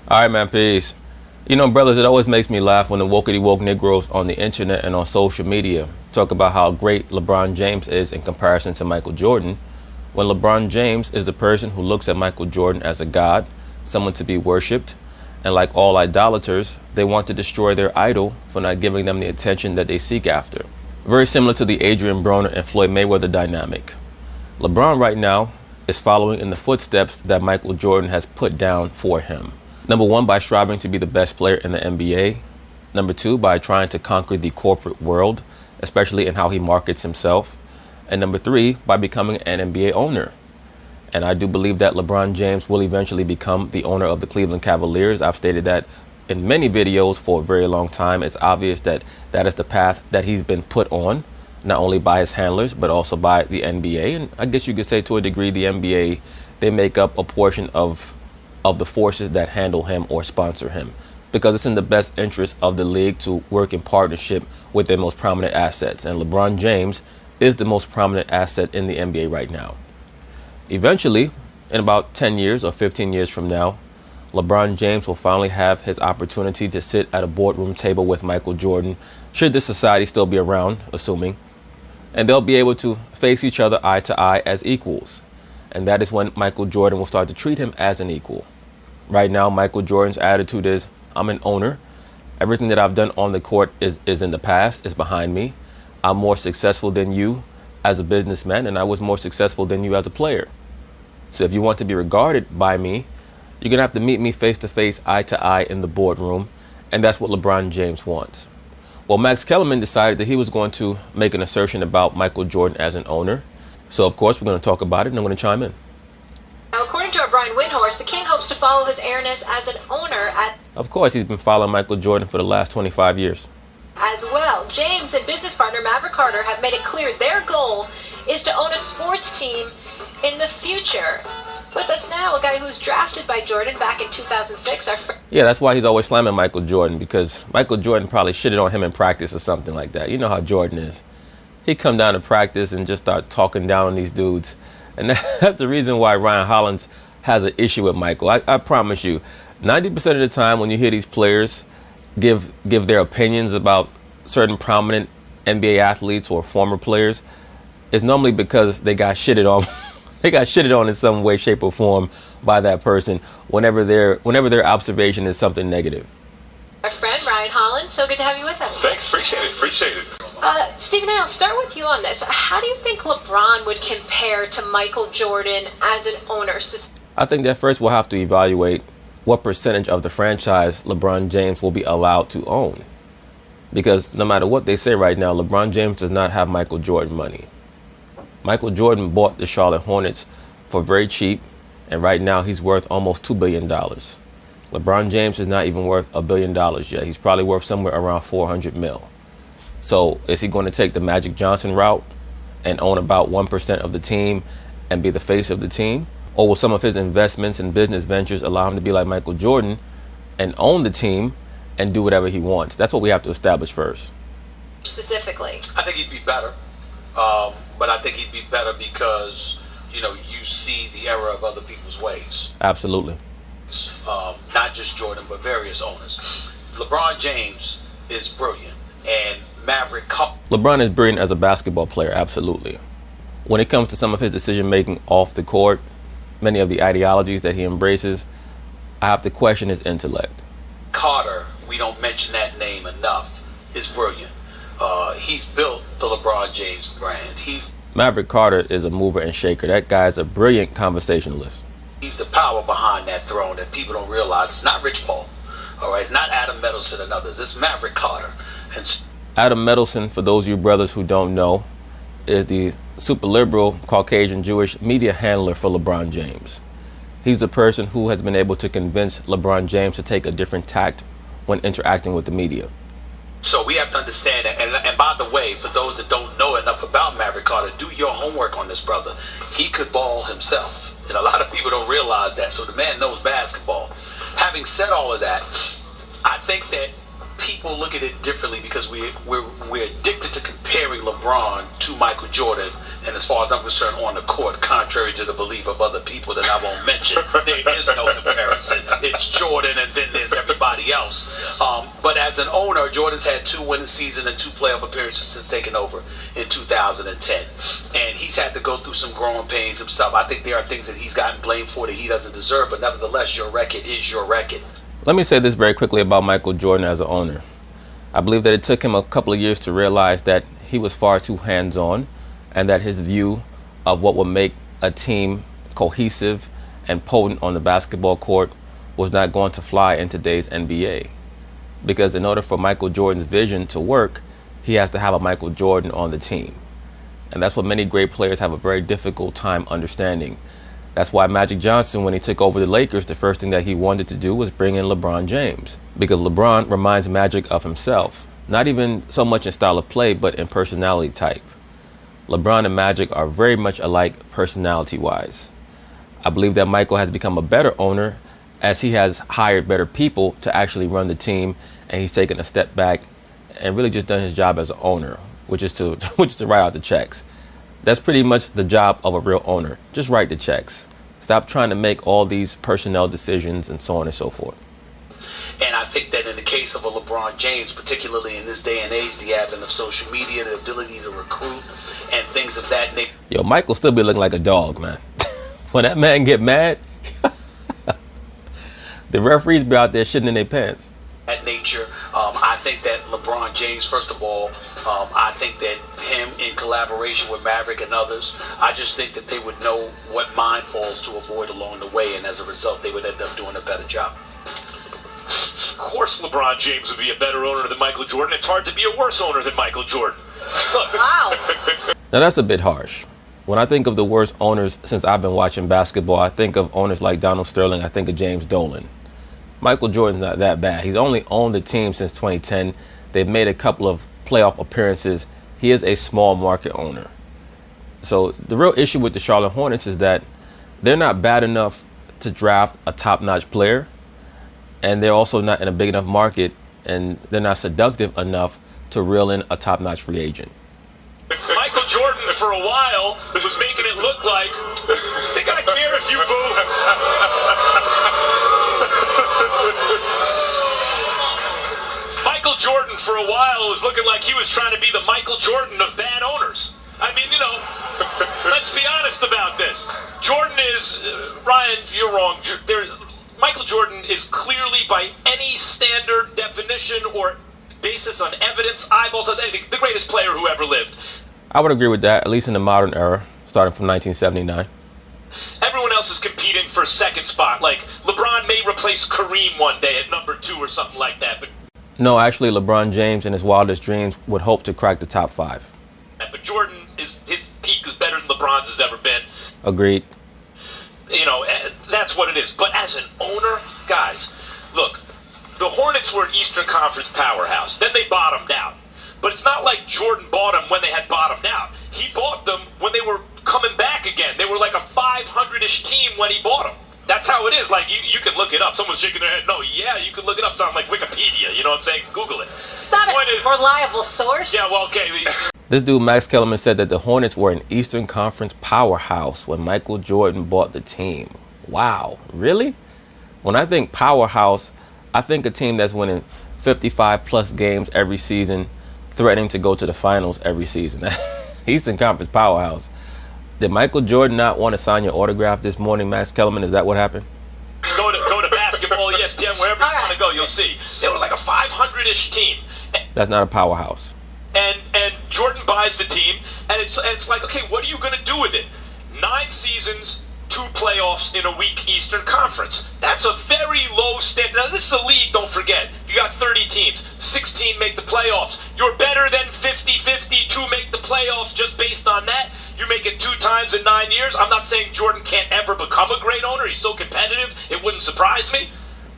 All right, man, peace. You know, brothers, it always makes me laugh when the wokey-woke Negroes on the internet and on social media talk about how great LeBron James is in comparison to Michael Jordan, when LeBron James is the person who looks at Michael Jordan as a god, someone to be worshipped, and like all idolaters, they want to destroy their idol for not giving them the attention that they seek after. Very similar to the Adrian Broner and Floyd Mayweather dynamic. LeBron right now is following in the footsteps that Michael Jordan has put down for him. Number one, by striving to be the best player in the NBA. Number two, by trying to conquer the corporate world, especially in how he markets himself. And number three, by becoming an NBA owner. And I do believe that LeBron James will eventually become the owner of the Cleveland Cavaliers. I've stated that in many videos for a very long time. It's obvious that that is the path that he's been put on, not only by his handlers, but also by the NBA. And I guess you could say to a degree the NBA, they make up a portion of the forces that handle him or sponsor him, because it's in the best interest of the league to work in partnership with their most prominent assets. And LeBron James is the most prominent asset in the NBA right now. Eventually, in about 10 years or 15 years from now, LeBron James will finally have his opportunity to sit at a boardroom table with Michael Jordan, should this society still be around, assuming, and they'll be able to face each other eye to eye as equals. And that is when Michael Jordan will start to treat him as an equal. Right now, Michael Jordan's attitude is, I'm an owner. Everything that I've done on the court is in the past, is behind me. I'm more successful than you as a businessman, and I was more successful than you as a player. So if you want to be regarded by me, you're going to have to meet me face to face, eye to eye in the boardroom. And that's what LeBron James wants. Well, Max Kellerman decided that he was going to make an assertion about Michael Jordan as an owner. So, of course, we're going to talk about it, and I'm going to chime in. Now, according to Brian Windhorst, the King hopes to follow his airness as an owner Of course, he's been following Michael Jordan for the last 25 years. As well. James and business partner Maverick Carter have made it clear their goal is to own a sports team in the future. With us now, a guy who was drafted by Jordan back in 2006. Yeah, that's why he's always slamming Michael Jordan, because Michael Jordan probably shitted on him in practice or something like that. You know how Jordan is. He'd come down to practice and just start talking down on these dudes. And that's the reason why Ryan Hollins has an issue with Michael. I promise you, 90% of the time when you hear these players give their opinions about certain prominent NBA athletes or former players, it's normally because they got shitted on. They got shitted on in some way, shape, or form by that person whenever their observation is something negative. Our friend Ryan Hollins, so good to have you with us. Thanks, appreciate it. Stephen A., I'll start with you on this. How do you think LeBron would compare to Michael Jordan as an owner? I think that first we'll have to evaluate what percentage of the franchise LeBron James will be allowed to own. Because no matter what they say right now, LeBron James does not have Michael Jordan money. Michael Jordan bought the Charlotte Hornets for very cheap, and right now he's worth almost $2 billion. LeBron James is not even worth $1 billion yet. He's probably worth somewhere around 400 mil. So is he going to take the Magic Johnson route and own about 1% of the team and be the face of the team? Or will some of his investments and business ventures allow him to be like Michael Jordan and own the team and do whatever he wants? That's what we have to establish first. Specifically, I think he'd be better. But I think he'd be better because, you see the error of other people's ways. Absolutely. Not just Jordan, but various owners. LeBron James is brilliant, and Maverick Carter. LeBron is brilliant as a basketball player, absolutely. When it comes to some of his decision-making off the court, many of the ideologies that he embraces, I have to question his intellect. Carter, we don't mention that name enough, is brilliant. He's built the LeBron James brand. Maverick Carter is a mover and shaker. That guy's a brilliant conversationalist. He's the power behind that throne that people don't realize. It's not Rich Paul, all right? It's not Adam Medelson and others. It's Maverick Carter. And Adam Medelson, for those of you brothers who don't know, is the super liberal Caucasian Jewish media handler for LeBron James. He's the person who has been able to convince LeBron James to take a different tact when interacting with the media. So we have to understand that. And by the way, for those that don't know enough about Maverick Carter, do your homework on this brother. He could ball himself. And a lot of people don't realize that. So the man knows basketball. Having said all of that, I think that people look at it differently because we're addicted to comparing LeBron to Michael Jordan And as far as I'm concerned, on the court, contrary to the belief of other people that I won't mention, there is no comparison. It's Jordan and then there's everybody else. But as an owner, Jordan's had 2 winning seasons and 2 playoff appearances since taking over in 2010. And he's had to go through some growing pains himself. I think there are things that he's gotten blamed for that he doesn't deserve, but nevertheless, your record is your record. Let me say this very quickly about Michael Jordan as an owner. I believe that it took him a couple of years to realize that he was far too hands-on, and that his view of what would make a team cohesive and potent on the basketball court was not going to fly in today's NBA. Because in order for Michael Jordan's vision to work, he has to have a Michael Jordan on the team. And that's what many great players have a very difficult time understanding. That's why Magic Johnson, when he took over the Lakers, the first thing that he wanted to do was bring in LeBron James. Because LeBron reminds Magic of himself. Not even so much in style of play, but in personality type. LeBron and Magic are very much alike personality-wise. I believe that Michael has become a better owner as he has hired better people to actually run the team, and he's taken a step back and really just done his job as an owner, which is to write out the checks. That's pretty much the job of a real owner. Just write the checks. Stop trying to make all these personnel decisions and so on and so forth. And I think that in the case of a LeBron James, particularly in this day and age, the advent of social media, the ability to recruit and things of that nature. Yo, Michael still be looking like a dog, man. When that man get mad, the referees be out there shitting in their pants. That nature, I think that LeBron James, first of all, I think that him in collaboration with Maverick and others, I just think that they would know what mindfalls to avoid along the way, and as a result, they would end up doing a better job. Of course LeBron James would be a better owner than Michael Jordan. It's hard to be a worse owner than Michael Jordan. Look. Wow. Now that's a bit harsh. When I think of the worst owners since I've been watching basketball, I think of owners like Donald Sterling, I think of James Dolan. Michael Jordan's not that bad. He's only owned the team since 2010. They've made a couple of playoff appearances. He is a small market owner. So the real issue with the Charlotte Hornets is that they're not bad enough to draft a top-notch player, and they're also not in a big enough market, and they're not seductive enough to reel in a top-notch free agent. Michael Jordan, for a while, was making it look like they gotta care if you boo. Michael Jordan, for a while, was looking like he was trying to be the Michael Jordan of bad owners. I mean, let's be honest about this. Jordan is, Ryan, you're wrong. Michael Jordan is clearly, by any standard definition or basis on evidence, eyeball test, anything, the greatest player who ever lived. I would agree with that, at least in the modern era, starting from 1979. Everyone else is competing for second spot. Like, LeBron may replace Kareem one day at number 2 or something like that. But no, actually, LeBron James, in his wildest dreams, would hope to crack the top 5. But Jordan, his peak is better than LeBron's has ever been. Agreed. That's what it is. But as an owner, guys, look, the Hornets were an Eastern Conference powerhouse. Then they bottomed out. But it's not like Jordan bought them when they had bottomed out. He bought them when they were coming back again. They were like a 500-ish team when he bought them. That's how it is. Like, you can look it up. Someone's shaking their head. No, yeah, you can look it up. It's not like Wikipedia. You know what I'm saying? Google it. It's not a reliable source. Yeah, well, okay. This dude, Max Kellerman, said that the Hornets were an Eastern Conference powerhouse when Michael Jordan bought the team. Wow, really? When I think powerhouse, I think a team that's winning 55-plus games every season, threatening to go to the finals every season. Eastern Conference powerhouse. Did Michael Jordan not want to sign your autograph this morning, Max Kellerman? Is that what happened? Go to basketball, ESPN, wherever you want to go, you'll see. They were like a 500-ish team. That's not a powerhouse. And Jordan buys the team, and it's like, okay, what are you going to do with it? 9 seasons, 2 playoffs in a weak Eastern Conference. That's a very low standard. Now, this is a league, don't forget. You got 30 teams. 16 make the playoffs. You're better than 50-50 to make the playoffs just based on that. You make it 2 times in 9 years. I'm not saying Jordan can't ever become a great owner. He's so competitive, it wouldn't surprise me.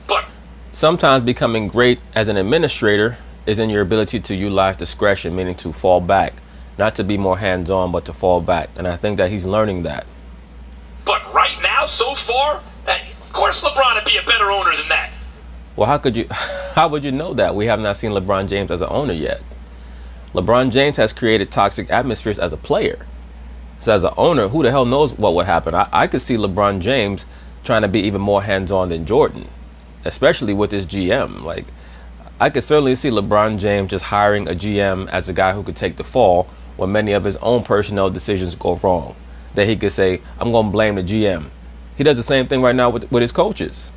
But sometimes becoming great as an administrator is in your ability to utilize discretion, meaning to fall back. Not to be more hands-on, but to fall back. And I think that he's learning that. But right now, so far, of course LeBron would be a better owner than that. Well, how would you know that? We have not seen LeBron James as an owner yet. LeBron James has created toxic atmospheres as a player. So as an owner, who the hell knows what would happen? I could see LeBron James trying to be even more hands-on than Jordan, especially with his GM. Like, I could certainly see LeBron James just hiring a GM as a guy who could take the fall when many of his own personnel decisions go wrong. That he could say, I'm going to blame the GM. He does the same thing right now with his coaches.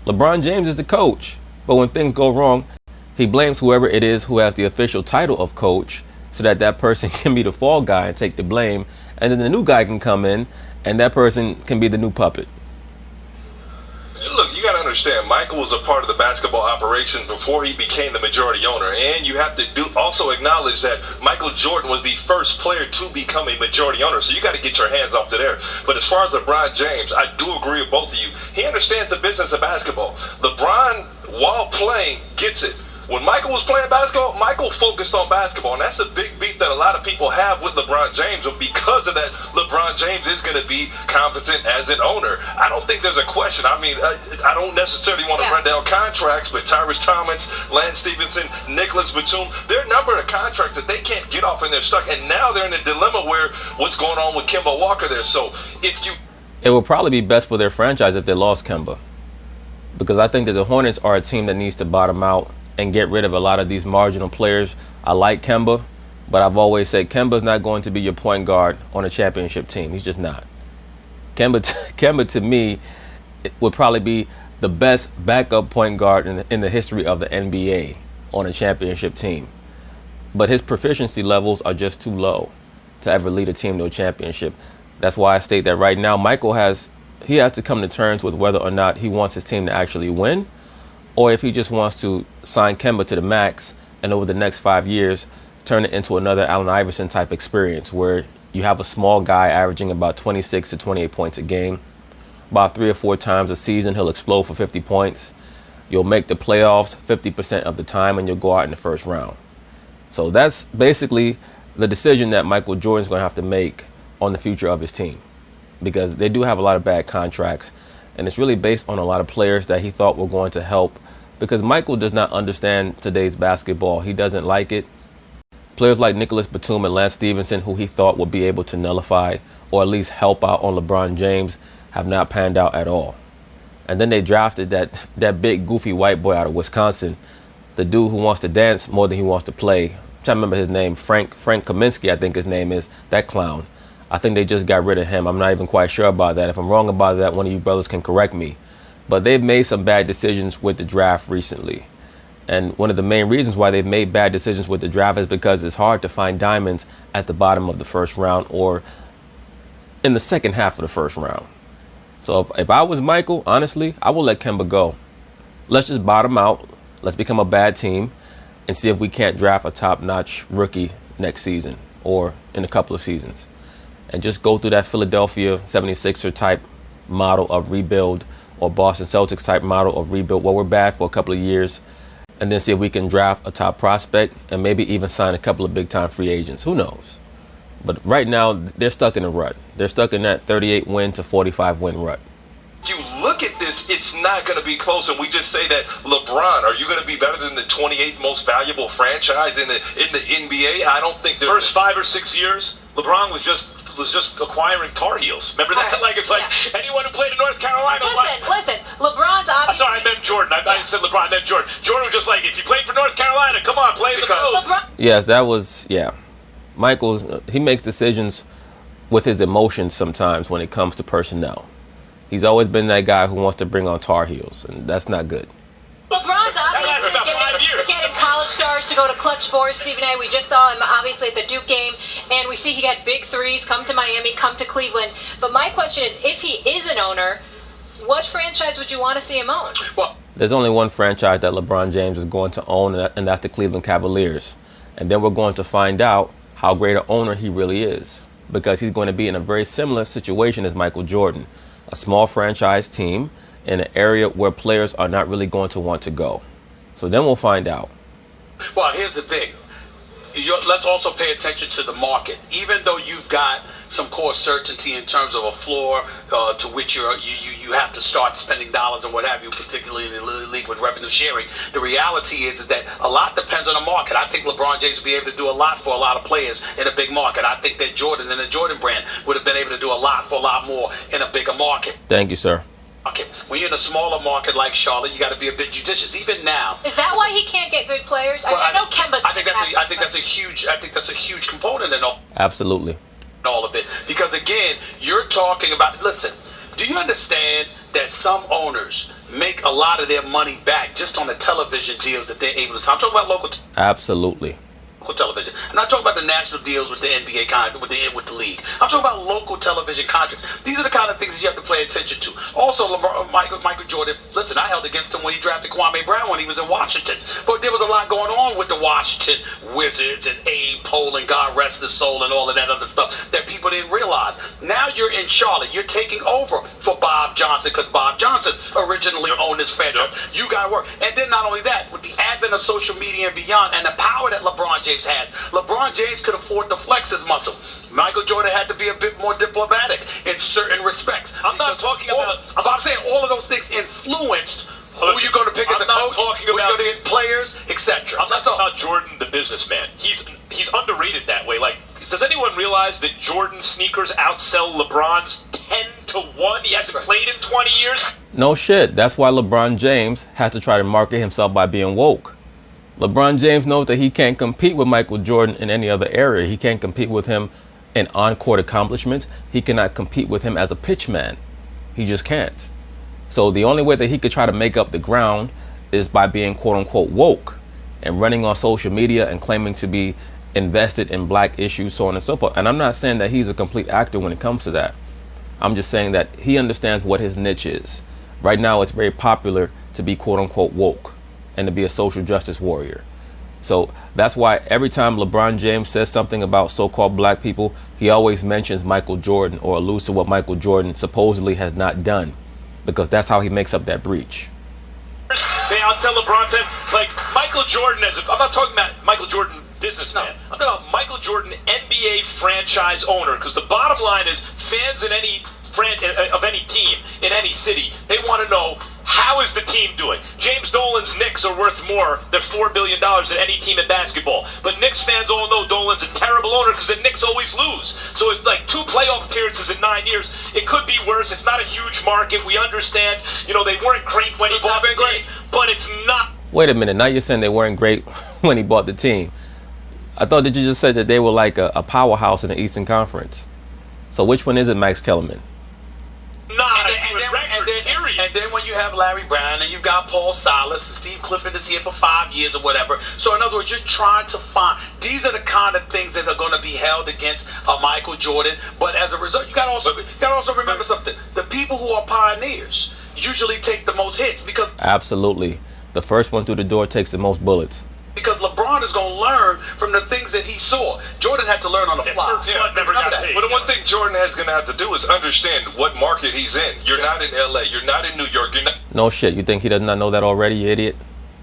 LeBron James is the coach, but when things go wrong, he blames whoever it is who has the official title of coach so that that person can be the fall guy and take the blame, and then the new guy can come in and that person can be the new puppet. Look, you got to understand, Michael was a part of the basketball operation before he became the majority owner, and you have to also acknowledge that Michael Jordan was the first player to become a majority owner, so you got to get your hands off to there. But as far as LeBron James, I do agree with both of you. He understands the business of basketball. LeBron, while playing, gets it. When Michael was playing basketball, Michael focused on basketball, and that's a big beef that a lot of people have with LeBron James. But because of that, LeBron James is going to be competent as an owner. I don't think there's a question. I mean, I don't necessarily want to run down contracts, but Tyrese Thomas, Lance Stevenson, Nicholas Batum, there are a number of contracts that they can't get off and they're stuck. And now they're in a dilemma where what's going on with Kemba Walker there. So if you... It would probably be best for their franchise if they lost Kemba, because I think that the Hornets are a team that needs to bottom out and get rid of a lot of these marginal players. I like Kemba, but I've always said Kemba's not going to be your point guard on a championship team. He's just not. Kemba to me would probably be the best backup point guard in the history of the NBA on a championship team. But his proficiency levels are just too low to ever lead a team to a championship. That's why I state that right now Michael has to come to terms with whether or not he wants his team to actually win, or if he just wants to sign Kemba to the max and over the next 5 years turn it into another Allen Iverson type experience where you have a small guy averaging about 26 to 28 points a game. About 3 or 4 times a season, he'll explode for 50 points. You'll make the playoffs 50% of the time, and you'll go out in the first round. So that's basically the decision that Michael Jordan's going to have to make on the future of his team, because they do have a lot of bad contracts, and it's really based on a lot of players that he thought were going to help, because Michael does not understand today's basketball. He doesn't like it. Players like Nicholas Batum and Lance Stevenson, who he thought would be able to nullify or at least help out on LeBron James, have not panned out at all. And then they drafted that big goofy white boy out of Wisconsin, the dude who wants to dance more than he wants to play. I'm trying to remember his name, Frank Kaminsky, I think his name is, that clown. I think they just got rid of him. I'm not even quite sure about that. If I'm wrong about that, one of you brothers can correct me. But they've made some bad decisions with the draft recently. And one of the main reasons why they've made bad decisions with the draft is because it's hard to find diamonds at the bottom of the first round or in the second half of the first round. So if I was Michael, honestly, I would let Kemba go. Let's just bottom out. Let's become a bad team and see if we can't draft a top-notch rookie next season or in a couple of seasons. And just go through that Philadelphia 76er type model of rebuild or Boston Celtics type model of rebuild. Well, we're bad for a couple of years, and then see if we can draft a top prospect and maybe even sign a couple of big-time free agents. Who knows? But right now, they're stuck in a rut. They're stuck in that 38-win to 45-win rut. You look at this, it's not going to be close, and we just say that LeBron, are you going to be better than the 28th most valuable franchise in the NBA? I don't think. First 5 or 6 years, LeBron was just acquiring Tar Heels. Remember that? Right. Like, it's like anyone who played in North Carolina. Listen. LeBron's obviously. I'm sorry, I meant Jordan. I said LeBron. I meant Jordan. Jordan was just like, if you played for North Carolina, come on, play in the pros. Yes, that was, yeah. Michael, he makes decisions with his emotions sometimes when it comes to personnel. He's always been that guy who wants to bring on Tar Heels, and that's not good. LeBron's obviously getting college stars to go to clutch sports. Stephen A., we just saw him obviously at the Duke game, and we see he got big threes, come to Miami, come to Cleveland. But my question is, if he is an owner, what franchise would you want to see him own? Well, there's only one franchise that LeBron James is going to own, and that's the Cleveland Cavaliers. And then we're going to find out how great an owner he really is, because he's going to be in a very similar situation as Michael Jordan, a small franchise team in an area where players are not really going to want to go. So then we'll find out. Well, here's the thing. Let's also pay attention to the market. Even though you've got some core certainty in terms of a floor to which you have to start spending dollars and what have you, particularly in the league with revenue sharing. The reality is that a lot depends on the market. I think LeBron James would be able to do a lot for a lot of players in a big market. I think that Jordan and the Jordan brand would have been able to do a lot for a lot more in a bigger market. Thank you, sir. Okay. When you're in a smaller market like Charlotte, you got to be a bit judicious. Even now, Is that why he can't get good players? well, I know Kemba's. I think that's a huge component in Absolutely. all of it. Because again, you're talking about. Listen, do you understand that some owners make a lot of their money back just on the television deals that they're able to sign? I'm talking about local Absolutely. television. And I'm talking about the national deals with the NBA with the league. I'm talking about local television contracts. These are the kind of things that you have to pay attention to. Also, Michael Jordan, listen, I held against him when he drafted Kwame Brown when he was in Washington. But there was a lot going on with the Washington Wizards and Abe Pohl and God rest his soul and all of that other stuff that people didn't realize. Now you're in Charlotte. You're taking over for Bob Johnson because Bob Johnson originally owned this franchise. You got to work. And then not only that, with the advent of social media and beyond and the power that LeBron James has, LeBron James could afford to flex his muscle. Michael Jordan had to be a bit more diplomatic in certain respects. I'm not talking about. I'm saying all of those things influenced who you're going to pick as a coach, who you're going to get players, etc. I'm not talking about Jordan, the businessman. He's underrated that way. Like, does anyone realize that Jordan sneakers outsell LeBron's 10-1? He hasn't played in 20 years. No shit. That's why LeBron James has to try to market himself by being woke. LeBron James knows that he can't compete with Michael Jordan in any other area. He can't compete with him in on-court accomplishments. He cannot compete with him as a pitchman. He just can't. So the only way that he could try to make up the ground is by being quote-unquote woke and running on social media and claiming to be invested in black issues, so on and so forth. And I'm not saying that he's a complete actor when it comes to that. I'm just saying that he understands what his niche is. Right now, it's very popular to be quote-unquote woke and to be a social justice warrior. So that's why every time LeBron James says something about so-called black people, he always mentions Michael Jordan or alludes to what Michael Jordan supposedly has not done, because that's how he makes up that breach. They outsell LeBron 10. Like, Michael Jordan, I'm not talking about Michael Jordan businessman. I'm talking about Michael Jordan, NBA franchise owner, because the bottom line is fans in any of any team in any city, they want to know, how is the team doing? James Dolan's Knicks are worth more than $4 billion than any team in basketball. But Knicks fans all know Dolan's a terrible owner because the Knicks always lose. So it's like 2 playoff appearances in 9 years. It could be worse. It's not a huge market. We understand. You know, they weren't great when he bought the team, but it's not. Wait a minute. Now you're saying they weren't great when he bought the team. I thought that you just said that they were like a powerhouse in the Eastern Conference. So which one is it, Max Kellerman? And then when you have Larry Brown and you've got Paul Silas and Steve Clifford is here for 5 years or whatever. So in other words, you're trying to find, these are the kind of things that are going to be held against Michael Jordan. But as a result, you got to also remember something. The people who are pioneers usually take the most hits because Absolutely. The first one through the door takes the most bullets. Because LeBron is going to learn from the things that he saw. Jordan had to learn on the fly. But the one thing Jordan is going to have to do is understand what market he's in. You're not in LA. You're not in New York. You're not. No shit. You think he does not know that already, you idiot?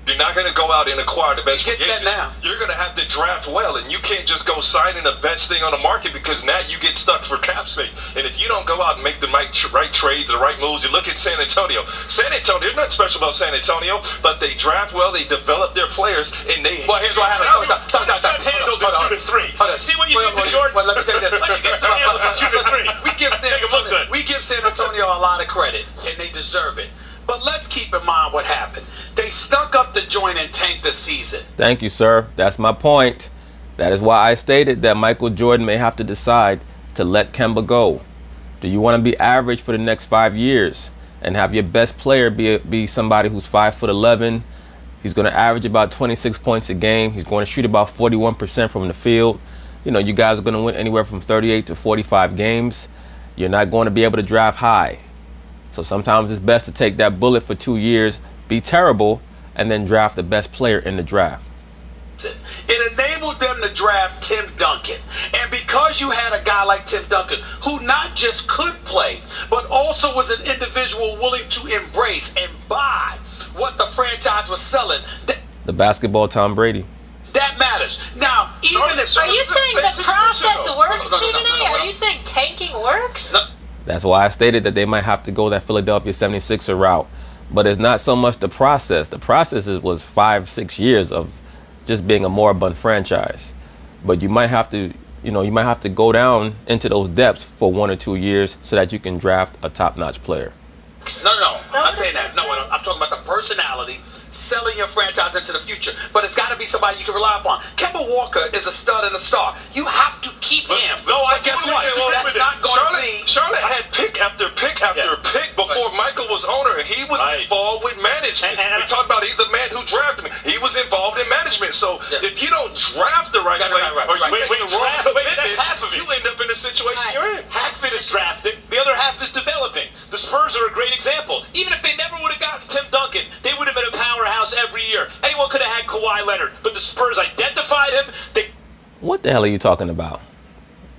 You're not going to go out and acquire the best. He gets that now. You're going to have to draft well, and you can't just go sign in the best thing on the market because now you get stuck for cap space. And if you don't go out and make the right trades, the right moves, you look at San Antonio. San Antonio, there's nothing special about San Antonio, but they draft well, they develop their players, and they. Well, here's what happened. Handles and shoot a three. See what you did to Jordan? Well, let me tell you this. Why don't you get some handles and shoot a three? We give San Antonio a lot of credit, and they deserve it. But let's keep in mind what happened. They stunk up the joint and tanked the season. Thank you, sir. That's my point. That is why I stated that Michael Jordan may have to decide to let Kemba go. Do you want to be average for the next 5 years and have your best player be somebody who's 5'11"? He's going to average about 26 points a game. He's going to shoot about 41% from the field. You know, you guys are going to win anywhere from 38 to 45 games. You're not going to be able to draft high. So sometimes it's best to take that bullet for 2 years, be terrible, and then draft the best player in the draft. It enabled them to draft Tim Duncan. And because you had a guy like Tim Duncan, who not just could play, but also was an individual willing to embrace and buy what the franchise was selling. The basketball Tom Brady. That matters. Now, even if... Are you saying the process works, Stephen A? Are you saying tanking works? No. That's why I stated that they might have to go that Philadelphia 76er route. But it's not so much the process. The process was 5-6 years of just being a moribund franchise. But you might have to, go down into those depths for 1 or 2 years so that you can draft a top-notch player. No. I'm not saying that. No, I'm talking about the personality, selling your franchise into the future. But it's got to be somebody you can rely upon. Kemba Walker is a stud and a star. You have to keep him. No, but guess what? That's not going to be... Charlotte had pick after pick after pick before Michael was owner. He was involved with management. And we talked about he's the man who drafted me. He was involved in management. So if you don't draft the right way, or you make the wrong commitments, that's half of it. you end up in the situation you're in. Half of it is drafting, the other half is developing. The Spurs are a great example. Even if they never would have gotten Tim Duncan, they would have been a powerhouse every year. Anyone could have had Kawhi Leonard, but the Spurs identified him. What the hell are you talking about?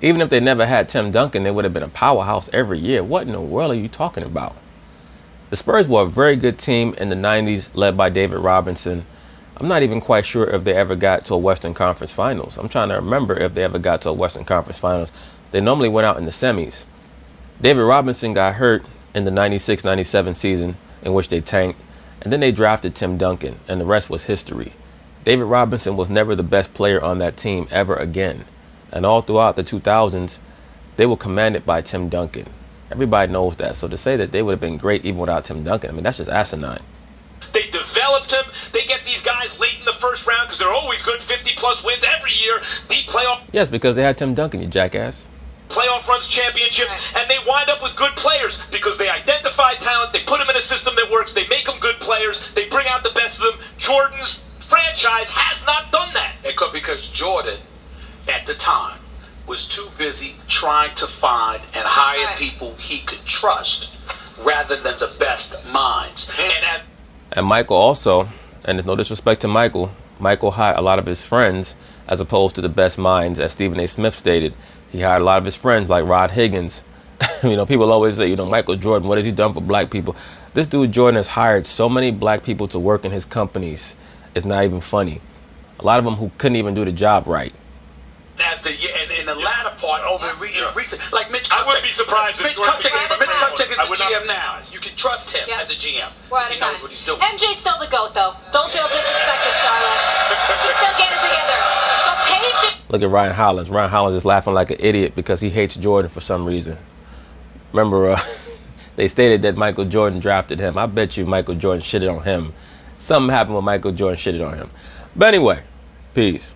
Even if they never had Tim Duncan, they would have been a powerhouse every year. What in the world are you talking about? The Spurs were a very good team in the 90s, led by David Robinson. I'm not even quite sure if they ever got to a Western Conference Finals. I'm trying to remember if they ever got to a Western Conference Finals. They normally went out in the semis. David Robinson got hurt in the 96-97 season, in which they tanked, and then they drafted Tim Duncan, and the rest was history. David Robinson was never the best player on that team ever again. And all throughout the 2000s, they were commanded by Tim Duncan. Everybody knows that. So to say that they would have been great even without Tim Duncan, I mean, that's just asinine. They developed him. They get these guys late in the first round because they're always good, 50-plus wins every year, deep playoff. Yes, because they had Tim Duncan, you jackass. Playoff runs, championships, and they wind up with good players because they identify talent, they put them in a system that works, they make them good players, they bring out the best of them. Jordan's franchise has not done that. Because Jordan, at the time, was too busy trying to find and hire people he could trust rather than the best minds. And Michael also, and there's no disrespect to Michael hired a lot of his friends as opposed to the best minds, as Stephen A. Smith stated. He hired a lot of his friends like Rod Higgins. People always say, Michael Jordan, what has he done for black people? This dude Jordan has hired so many black people to work in his companies. It's not even funny. A lot of them who couldn't even do the job right. As in the latter part over recent, like Mitch Kupchak. I wouldn't be surprised if Mitch Kupchak is would the not GM now. You can trust him as a GM. We're out He of knows time. what he's doing. MJ's still the GOAT, though. Don't feel disrespected, Charlotte. He's still getting together. So patient. Look at Ryan Hollins. Ryan Hollins is laughing like an idiot because he hates Jordan for some reason. Remember, they stated that Michael Jordan drafted him. I bet you Michael Jordan shitted on him. Something happened when Michael Jordan shitted on him. But anyway, peace.